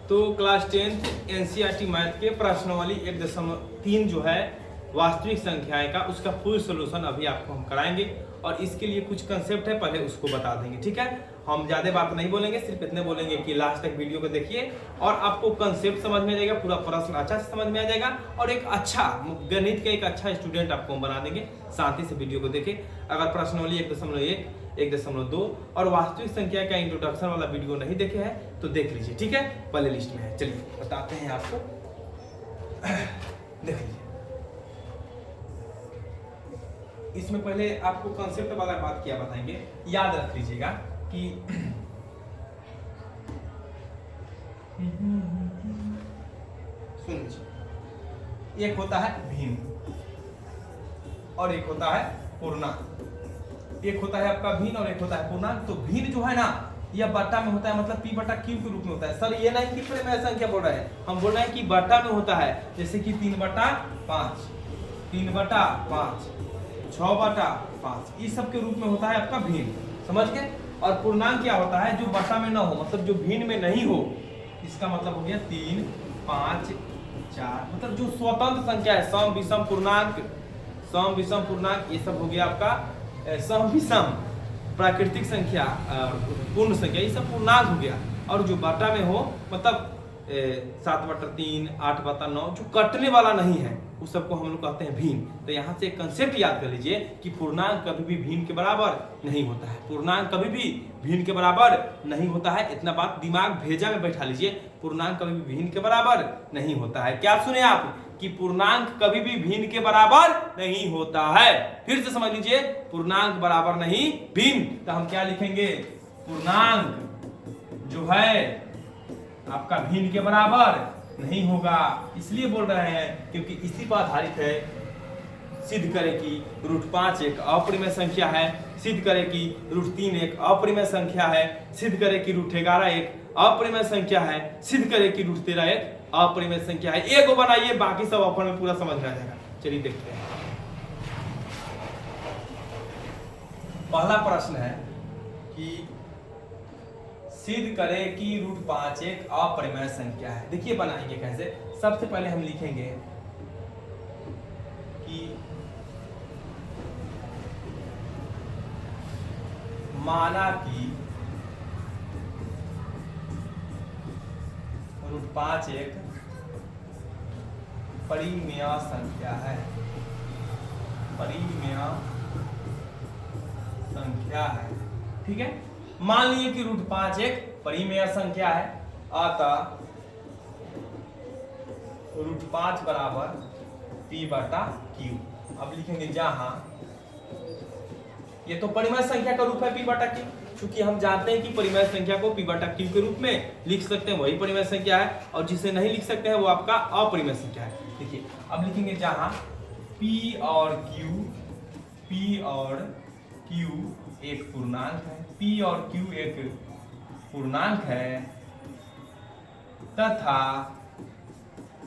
तो class 10th NCERT math के प्रश्नावली 1.3 जो है वास्तविक संख्याएं का, उसका फुल सोल्यूशन अभी आपको हम कराएंगे। और इसके लिए कुछ कंसेप्ट है, पहले उसको बता देंगे, ठीक है। हम ज़्यादा बात नहीं बोलेंगे, सिर्फ इतने बोलेंगे कि लास्ट तक वीडियो को देखिए और आपको कंसेप्ट समझ में आ जाएगा, पूरा प्रश्न अच्छा से समझ में आ जाएगा और एक अच्छा गणित का एक अच्छा स्टूडेंट आपको हम बना देंगे। शांति से वीडियो को देखें। अगर प्रश्नावली 1.1, 1.2 और वास्तविक संख्या का इंट्रोडक्शन वाला वीडियो नहीं देखे हैं तो देख लीजिए, ठीक है, पहले लिस्ट में है। चलिए बताते हैं आपको, देख लीजिए। इसमें पहले आपको कंसेप्ट वाला बात क्या बताएंगे, याद रख लीजिएगा कि सुन लीजिए, एक होता है भिन्न और एक होता है पूर्णांक। एक होता है आपका भिन्न और एक होता है पूर्णांक। तो भिन्न जो है ना, यह बट्टा में होता है, मतलब p बटा q के रूप में होता है। सर ये नहीं कि परिमेय संख्या बोल रहे हैं, हम बोल रहे हैं कि बट्टा में होता है, जैसे कि 3/5, 3/5, 6/5, इस सब के रूप में होता है आपका भिन्न, समझ गए। और पूर्णांक क्या होता है, जो बटा में ना हो, मतलब जो भिन्न में नहीं हो, इसका मतलब हो गया 3, 5, 4, मतलब जो स्वतंत्र संख्या है, सम विषम पूर्णांक, सम विषम पूर्णांक, ये सब हो गया आपका सम विषम प्राकृतिक संख्या, पूर्ण संख्या, ये सब पूर्णांक हो गया। और जो बटा में हो, मतलब 7/3, 8/9, जो कटने वाला नहीं है, उस सबको हम लोग कहते हैं भिन्न। तो यहाँ से एक कंसेप्ट याद कर लीजिए कि पूर्णांक कभी भी भिन्न के बराबर नहीं होता है। पूर्णांक कभी भी भिन्न के बराबर नहीं होता है, इतना बात दिमाग भेजा में बैठा लीजिए। पूर्णांक कभी भी भिन्न के बराबर नहीं होता है। क्या सुने आप कि पूर्णांक कभी भी भिन्न के बराबर नहीं होता है। फिर से समझ लीजिए, पूर्णांक बराबर नहीं भिन्न। तो हम क्या लिखेंगे, पूर्णांक जो है आपका भिन्न के बराबर नहीं होगा। इसलिए बोल रहे हैं क्योंकि इसी पर आधारित है। सिद्ध करें कि √5 एक अपरिमेय संख्या है, सिद्ध करें कि √3 एक अपरिमेय संख्या है, सिद्ध करें कि √11 एक अपरिमेय संख्या है, सिद्ध करें कि √13 एक अपरिमेय संख्या है। एक को बनाइए, बाकी सब अपन में पूरा समझ में आ जाएगा। चलिए देखते हैं। पहला प्रश्न है कि सिद्ध करें कि √5 एक अपरिमेय संख्या है। देखिए बनाएंगे कैसे। सबसे पहले हम लिखेंगे कि माना कि √5 एक परिमेय संख्या है, परिमेय संख्या है, ठीक है। मान लीजिए कि √5 एक परिमेय संख्या है, अतः √5 बराबर p/q। अब लिखेंगे जहां, ये तो परिमेय संख्या का रूप है p/q, क्योंकि हम जानते हैं कि परिमेय संख्या को p/q के रूप में लिख सकते हैं, वही परिमेय संख्या है। और जिसे नहीं लिख सकते हैं वो आपका अपरिमेय संख्या है। देखिए अब लिखेंगे जहां p और q एक पूर्णांक है, p और q एक पूर्णांक है, तथा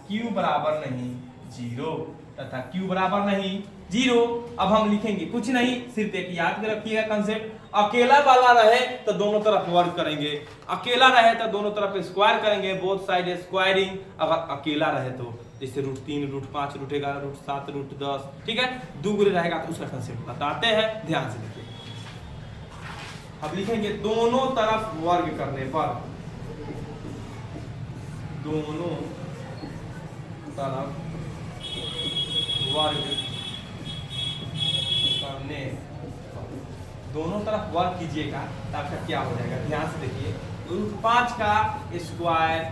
q बराबर नहीं 0, तथा q बराबर नहीं 0। अब हम लिखेंगे कुछ नहीं, सिर्फ एक याद में रखिएगा कंसेप्ट। अकेला वाला रहे तो दोनों तरफ वर्ग करेंगे, अकेला रहे तो दोनों तरफ स्क्वायर करेंगे, बोथ साइड स्क्वायरिंग। अगर अकेला रहे तो जैसे √3, √5, √11, √7, √10, ठीक है। दुगुने रहेगा तो उसका कंसेप्ट बताते हैं, ध्यान से देखिए। अब लिखेंगे दोनों तरफ वर्ग करने पर, दोनों तरफ वर्ग करने, दोनों तरफ वर्ग कीजिएगा तो आपका क्या हो जाएगा, ध्यान से देखिए। √5 का स्क्वायर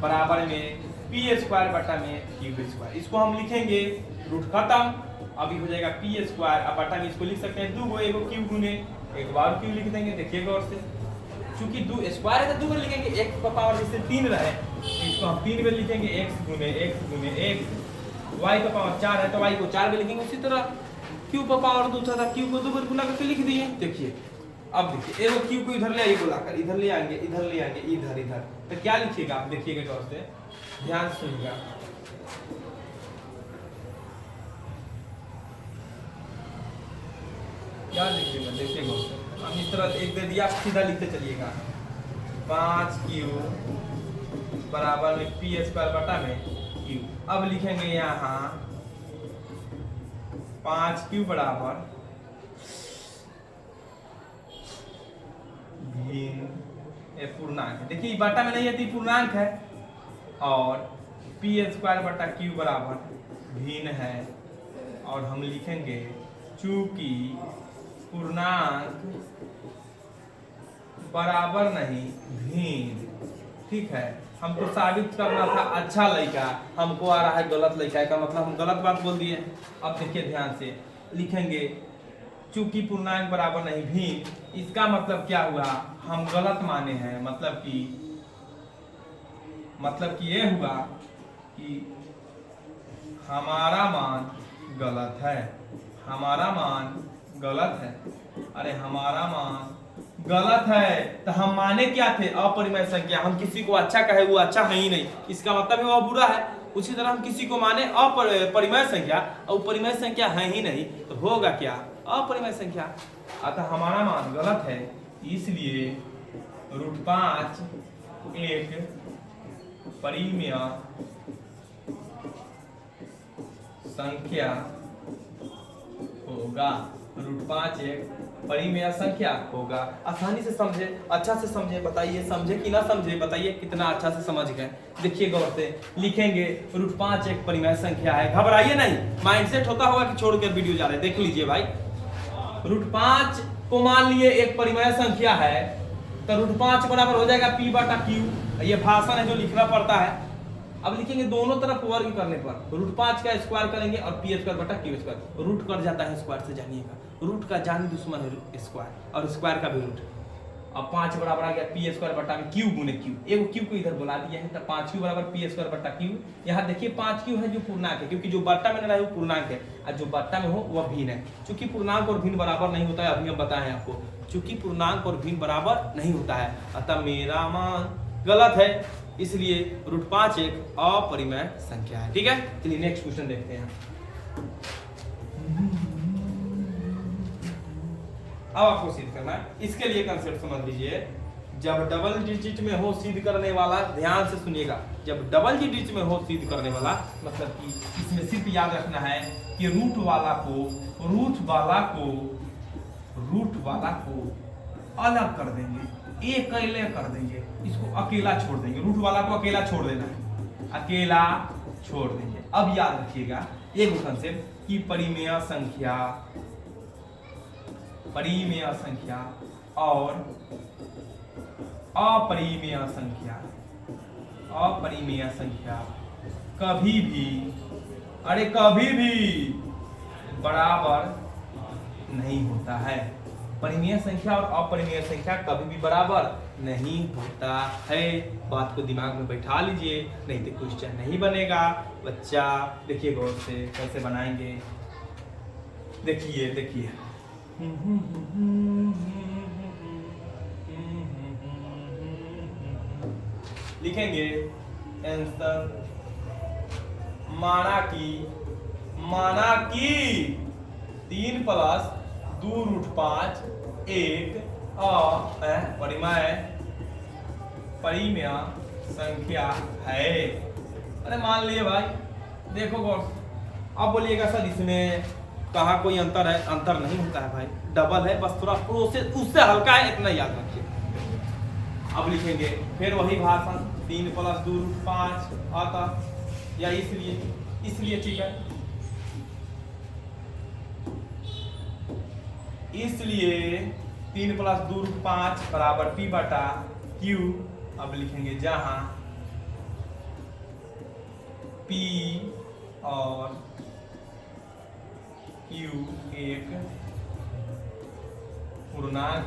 बराबर में p² बटा में q²। इसको हम लिखेंगे रूट खत्म, अभी हो जाएगा p²। अब बटा में इसको लिख सकते हैं 2 एगो q गुने, एक बार q लिख देंगे। देखिएगा और से, चूंकि 2 स्क्वायर है तो 2 बार लिखेंगे, एक का पावर जैसे 3 रहे इसको हम 3 बार लिखेंगे, x गुने 1, y का पावर 4 है तो y को 4 बार लिखेंगे। उसी तरह q का पावर 2 था, q को 2 बार गुना करके लिख दिए। देखिए अब देखिए, एगो q को इधर ले आइए, बुलाकर इधर ले आएंगे, इधर ले आएंगे, इधर तो क्या लिखिएगा आप, देखिएगा गौर से, ध्यान सुनिएगा। क्या लिखिएगा, देखिएगा हम इस तरह एक दे दिया, सीधा लिखते चलिएगा 5q बराबर में पी स्क्वायर बटा में क्यू। अब लिखेंगे यहाँ 5q बराबर भिन्न पूर्णांक है। देखिए बटा में नहीं है तो पूर्णांक है, और पी स्क्वायर बटा क्यू बराबर भिन्न है, और हम लिखेंगे चूंकि पूर्णांक बराबर नहीं भिन्न। ठीक है, हमको साबित करना था अच्छा लड़का, हमको आ रहा है गलत लड़का का मतलब हम गलत बात बोल दिए। अब देखिए ध्यान से लिखेंगे चूंकि पूर्णांक बराबर नहीं भिन्न, इसका मतलब क्या हुआ, हम गलत माने हैं। मतलब कि ये हुआ कि हमारा मान गलत है, हमारा मान गलत है। अरे हमारा मान गलत है तो हम माने क्या थे, अपरिमेय संख्या। हम किसी को अच्छा कहे वो अच्छा है ही नहीं, इसका मतलब है वो बुरा है। उसी तरह हम किसी को माने अपरिमेय संख्या और परिमेय संख्या है ही नहीं, तो होगा क्या, अपरिमेय संख्या। अतः हमारा मान गलत है, इसलिए √5 एक परिमेय संख्या होगा। √5 एक परिमेय संख्या होगा। आसानी से समझे, अच्छा से समझे, बताइए समझे कि ना समझे, बताइए कितना अच्छा से समझ गए। देखिए गौर से लिखेंगे √5 एक परिमेय संख्या है। घबराइए नहीं, माइंडसेट होता होगा कि छोड़ कर वीडियो जा रहे, देख लीजिए भाई। √5 को मान लिए एक परिमेय संख्या है, तो √5 बराबर हो जाएगा p बटा q। ये भाषण है जो लिखना पड़ता है। अब लिखेंगे दोनों तरफ वर्ग करने पर √5 का स्क्वायर करेंगे और पी स्क्वायर बटा क्यू स्क्वायर। रूट कट जाता है स्क्वायर से, जानिएगा रूट का जान दुश्मन है स्क्वायर, और स्क्वायर का भी रूट। अब 5 बराबर आ गया पी स्क्वायर बटा में क्यू गुने क्यू, एगो क्यू को इधर बुला दिया है, तो 5q बराबर पी स्क्वायर बटा क्यू। यहाँ देखिए 5q है जो पूर्णांक है, क्योंकि जो बट्टा में ना रहे वो पूर्णांक है, और जो बट्टा में हो वह भिन्न है। चूंकि पूर्णांक और भिन्न बराबर नहीं होता है, अभी हम बताए आपको, चूंकि पूर्णांक और भिन्न बराबर नहीं होता है, अतः मेरा मान गलत है, इसलिए √5 एक अपरिमेय संख्या है। ठीक है, चलिए नेक्स्ट क्वेश्चन देखते हैं। अब आपको सिद्ध करना है, इसके लिए कंसेप्ट समझ लीजिए। जब डबल डिजिट में हो सिद्ध करने वाला, ध्यान से सुनिएगा, जब डबल डिजिट में हो सिद्ध करने वाला, मतलब कि इसमें सिर्फ याद रखना है कि रूट वाला को अलग कर देंगे, एक अकेले कर देंगे, इसको अकेला छोड़ देंगे, रूट वाला को अकेला छोड़ देना है, अकेला छोड़ देंगे। अब याद रखिएगा एक कंसेप्ट कि परिमेय संख्या और अपरिमेय संख्या कभी भी बराबर नहीं होता है। परिमेय संख्या और अपरिमेय संख्या कभी भी बराबर नहीं होता है। बात को दिमाग में बैठा लीजिए, नहीं तो क्वेश्चन नहीं बनेगा। बच्चा देखिए गौर से कैसे बनाएंगे, देखिए लिखेंगे आंसर, माना कि 3 + 2√5 एक परिमेय संख्या है। अरे मान लिए भाई, देखो गौर, अब बोलिएगा सर इसमें कहाँ कोई अंतर है, अंतर नहीं होता है भाई, डबल है, बस थोड़ा प्रोसेस उससे हल्का है, इतना याद रखिए। अब लिखेंगे फिर वही भाषण, 3 + 2√5 आता, या इसलिए ठीक है, इसलिए 3 + 2√5 बराबर p बटा q। अब लिखेंगे जहां p और q एक पूर्णांक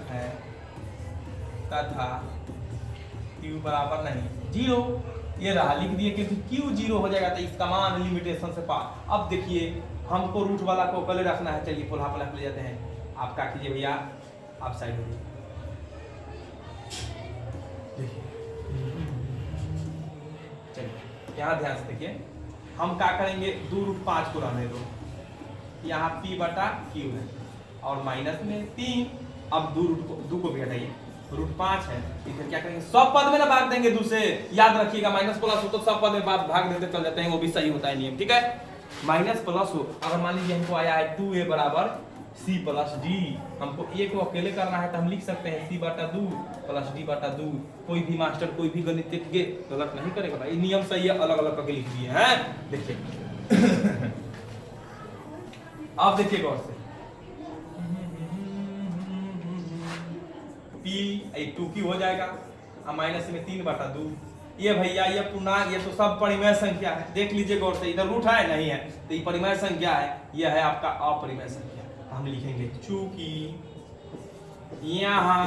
है तथा q बराबर नहीं 0। ये रहा, लिख दिए, क्योंकि q 0 हो जाएगा तो इसका मान लिमिटेशन से पार। अब देखिए हमको रूट वाला को पहले रखना है, चलिए फुल हाफ ले जाते हैं। आप क्या कीजिए भैया, आप साइड हो जाइए, चलिए यहाँ ध्यान से देखिए, हम क्या करेंगे, 2√5 को रहने दो, यहाँ p बटा q है और माइनस में 3। अब 2 को भी हटाइए, √5 है, फिर क्या करेंगे सब पद में ना भाग देंगे दूसरे, याद रखिएगा माइनस प्लस हो तो सब पद में भाग देते चल जाते हैं, वो भी सही होता है नियम, ठीक है। माइनस प्लस हो, अगर मान लीजिए हमको आया है 2a बराबर c प्लस d, हमको a को अकेले करना है तो हम लिख सकते हैं c/2 प्लस d/2। कोई भी मास्टर कोई भी गणितज्ञ गलत नहीं करेगा भाई, नियम सही है, अलग अलग करके लिख दिए हैं। देखिए आप देखिए गौर से, p 2q हो जाएगा, अब माइनस में 3/2, ये भैया ये पूर्णांक, ये तो सब परिमेय संख्या है, देख लीजिए गौर से, इधर रूट है नहीं है तो ये परिमेय संख्या है, यह है आपका अपरिमेय संख्या। तो हम लिखेंगे चूंकि यहाँ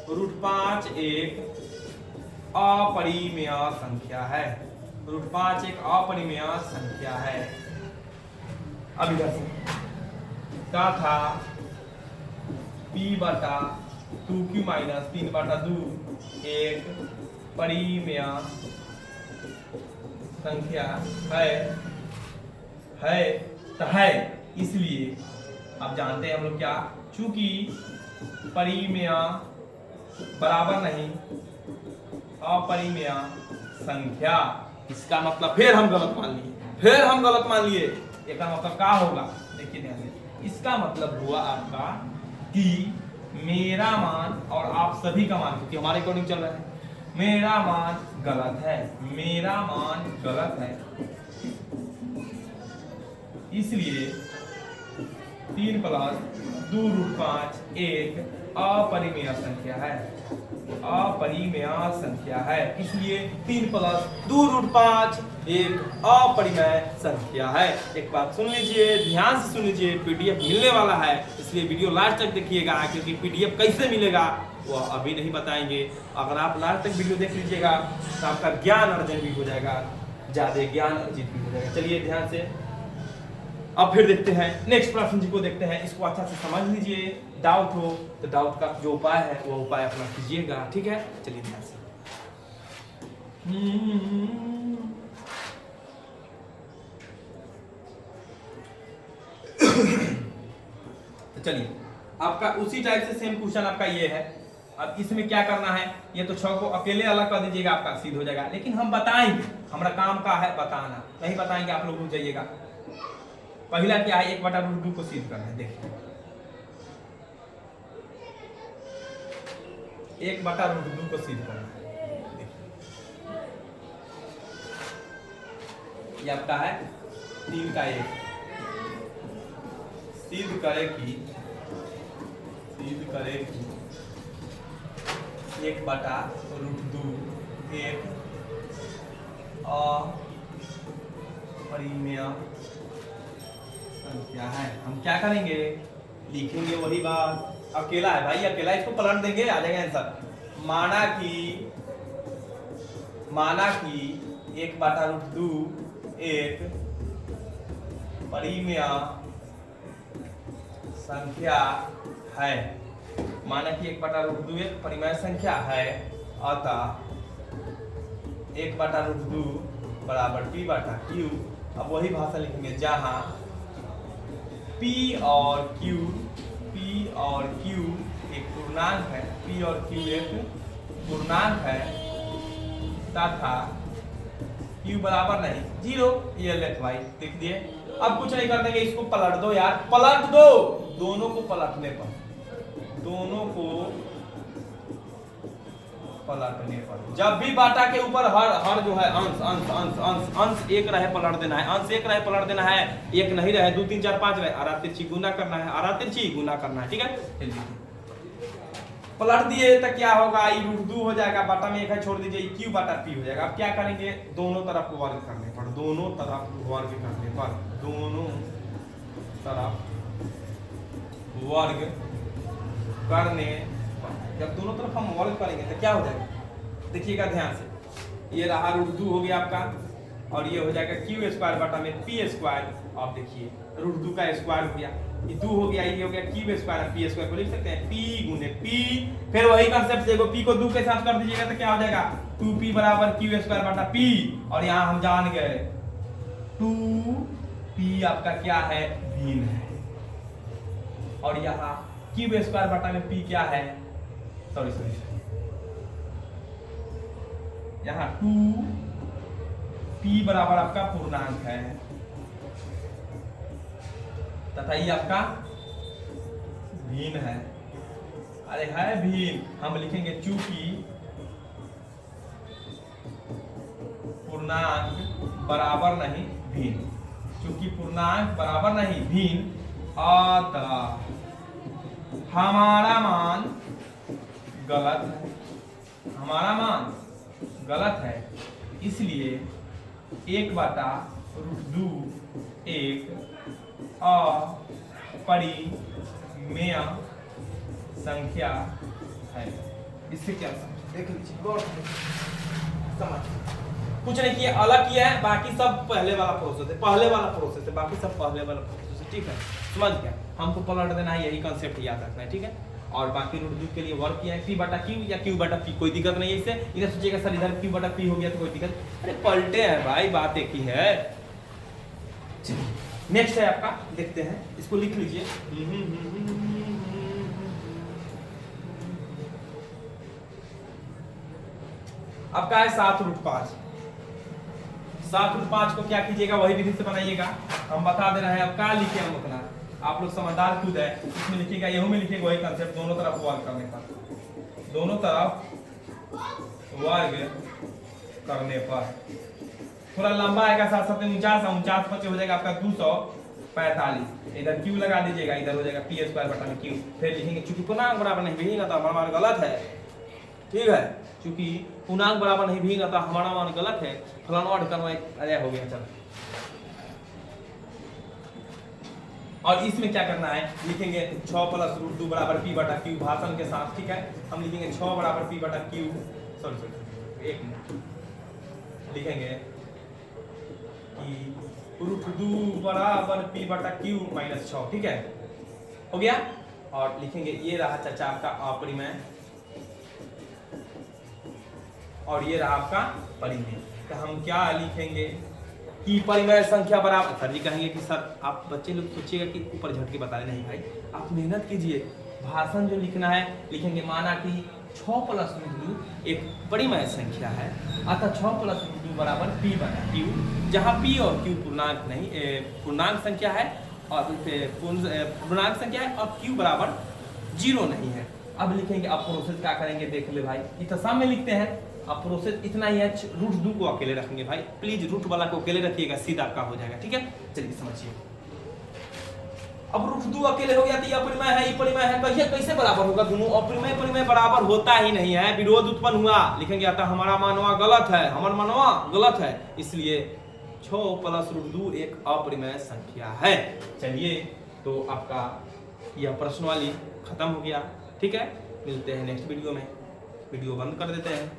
√5 एक अपरिमेय संख्या है, √5 एक अपरिमेय संख्या है। अब इधर से क्या था, p/2q माइनस 3/2 एक परिमेय संख्या है तो है, इसलिए आप जानते हैं हम लोग क्या, चूंकि परिमेय बराबर नहीं अपरिमेय संख्या, इसका मतलब फिर हम गलत मान लिए, इसका मतलब क्या होगा, देखिए ध्यान से, इसका मतलब हुआ आपका कि मेरा मान और आप सभी का मान, क्योंकि हमारे अकॉर्डिंग चल रहा है, मेरा मान गलत है, इसलिए 3 + 2√5 एक अपरिमेय संख्या है, इसलिए 3 + 2√5 एक अपरिमेय संख्या है। एक बात सुन लीजिए, ध्यान से सुन लीजिए, पीडीएफ मिलने वाला है, इसलिए वीडियो लास्ट तक देखिएगा, क्योंकि पीडीएफ कैसे मिलेगा वो अभी नहीं बताएंगे। अगर आप लास्ट तक वीडियो देख लीजिएगा तो आपका ज्ञान अर्जन भी हो जाएगा, ज्यादा ज्ञान अर्जित भी हो जाएगा। चलिए ध्यान से अब फिर देखते हैं नेक्स्ट प्रश्न जी को देखते हैं, इसको अच्छा से समझ लीजिए, डाउट हो तो डाउट का जो उपाय है वो उपाय अपना कीजिएगा, ठीक है। चलिए ध्यान से, तो चलिए आपका उसी टाइप से सेम क्वेश्चन आपका ये है। अब इसमें क्या करना है, ये तो 6 को अकेले अलग कर दीजिएगा, आपका सिद्ध हो जाएगा, लेकिन हम बताएंगे, हमारा काम का है बताना, नहीं बताएंगे आप लोग रुक जाइएगा। पहला क्या है, 1/√2 को सिद्ध करना है, देखिए 1/√2 को सिद्ध करना है, देखिए ये आपका है 3 का 1, सिद्ध करे कि 1/√2 एक अपरिमेय संख्या है। हम क्या करेंगे, लिखेंगे वही बात, अकेला है भाई, अकेला, इसको पलट देंगे आ जाएगा आंसर। माना कि 1/√2 एक परिमेय संख्या है, माना कि 1/√2 एक परिमेय संख्या है, अतः 1/√2 बराबर p/q। अब वही भाषा लिखेंगे जहां p और q एक पूर्णांक है, p और q एक पूर्णांक है तथा q बराबर नहीं 0, ये लेट भाई लिख दिए। अब कुछ नहीं कर देंगे, इसको पलट दो यार, पलट दो, दोनों को पलटने पर जब भी बाटा के ऊपर हर जो है अंश एक रहे पलट देना है, अंश एक रहे पलट देना है, एक नहीं रहे 2 3 4 5 रहे, आरा तिरछी गुना करना है, ठीक है। पलट दिए तो क्या होगा, √2 हो जाएगा, बाटा में एक है छोड़ दीजिए, q/p हो जाएगा। अब क्या करेंगे, दोनों तरफ वर्ग करने पर, दोनों तरफ वर्ग करने जब दोनों तरफ हम वर्ग करेंगे तो क्या हो जाएगा, देखिएगा ध्यान से, ये रहा √2 हो गया आपका, और ये हो जाएगा q² आप देखिए √2 का स्क्वायर हो गया, ये 2 हो गया, ये हो गया q² को लिख सकते हैं p गुने p, फिर वही कंसेप्ट से p को 2 के साथ कर दीजिएगा तो क्या हो जाएगा 2p बराबर q²p, और यहाँ हम जान गए 2p आपका क्या है, भिन्न है, और यहाँ q² p क्या है, सॉरी यहाँ 2 p बराबर आपका पूर्णांक है तथा ये आपका भिन्न है। अरे है भिन्न, हम लिखेंगे चूंकि पूर्णांक बराबर नहीं भिन्न, चूंकि पूर्णांक बराबर नहीं भिन्न अतः हमारा मान गलत है, हमारा मान गलत है, इसलिए 1/√2 एक अपरिमेय संख्या है। इससे क्या समझ देख लीजिए, गौर से समझ कुछ नहीं किया, अलग किया है, बाकी सब पहले वाला प्रोसेस है, बाकी सब पहले वाला प्रोसेस है। ठीक है, समझ गया, हमको पलट देना है, यही कंसेप्ट याद रखना है। ठीक है, और बाकी √2 के लिए वर्क किया है p/q या q/p, कोई दिक्कत नहीं है इससे। इधर सोचिएगा सर इधर q/p हो गया तो कोई दिक्कत, अरे पलटे हैं भाई, बात एक ही है। नेक्स्ट है आपका, देखते हैं, इसको लिख लीजिए। आपका है 7√5। 7√5 को क्या कीजिएगा, वही विधि से बनाइएगा, हम बता दे रहे हैं। अब क्या लिखे हम उतना, आप लोग समझदार खुद है, इसमें लिखिएगा, यहू में लिखिएगा वही कंसेप्ट, दोनों तरफ वर्ग करने पर, दोनों तरफ वर्ग करने पर थोड़ा लंबा आएगा, साथ साथ में 49 बचे हो जाएगा आपका 245। इधर q लगा दीजिएगा, इधर हो जाएगा p²/q। फिर लिखेंगे चूंकि पूर्णांक बराबर नहीं भिन्न तो हमारा मान गलत है। ठीक है, चूंकि पूर्णांक बराबर नहीं भिन्न तो हमारा मान गलत है, फलाना ढिकाना अरे हो गया। चलो, और इसमें क्या करना है, लिखेंगे 6 + √2 = p/q भाषण के साथ। ठीक है, हम लिखेंगे 6 = p/q, सॉरी एक मिनट, लिखेंगे कि √2 = p/q - 6। ठीक है, हो गया। और लिखेंगे ये रहा चाचा आपका अपरिमेय और ये रहा आपका परिमेय। तो हम क्या लिखेंगे कि परिमेय संख्या बराबर, सर जी कहेंगे कि सर आप बच्चे लोग सोचिएगा कि ऊपर झटके बता रहे, नहीं भाई आप मेहनत कीजिए। भाषण जो लिखना है, लिखेंगे माना कि 6 + √2 एक परिमेय संख्या है, अतः 6 + √2 = p/q, जहाँ p और q पूर्णांक नहीं, पूर्णांक संख्या है, और पूर्णांक संख्या है और q बराबर 0 नहीं है। अब लिखेंगे, अब प्रोसेस क्या करेंगे देख ले भाई, इतना सामने लिखते हैं। अब प्रोसेस इतना ही है, √2 को अकेले रखेंगे भाई, प्लीज रूट वाला को अकेले रखिएगा, सीधा आपका हो जाएगा। ठीक है, चलिए समझिए। अब √2 अकेले हो गया तो ये अपरिमेय है, ये परिमेय है, तो ये कैसे बराबर होगा, दोनों अपरिमेय परिमेय बराबर होता ही नहीं है, विरोध उत्पन्न हुआ। लिखेंगे अतः हमारा मानवा गलत है, हमारा मानवा गलत है, इसलिए 6 + √2 एक अपरिमेय संख्या है। चलिए, तो आपका यह प्रश्नावली खत्म हो गया। ठीक है, मिलते हैं नेक्स्ट वीडियो में, वीडियो बंद कर देते हैं।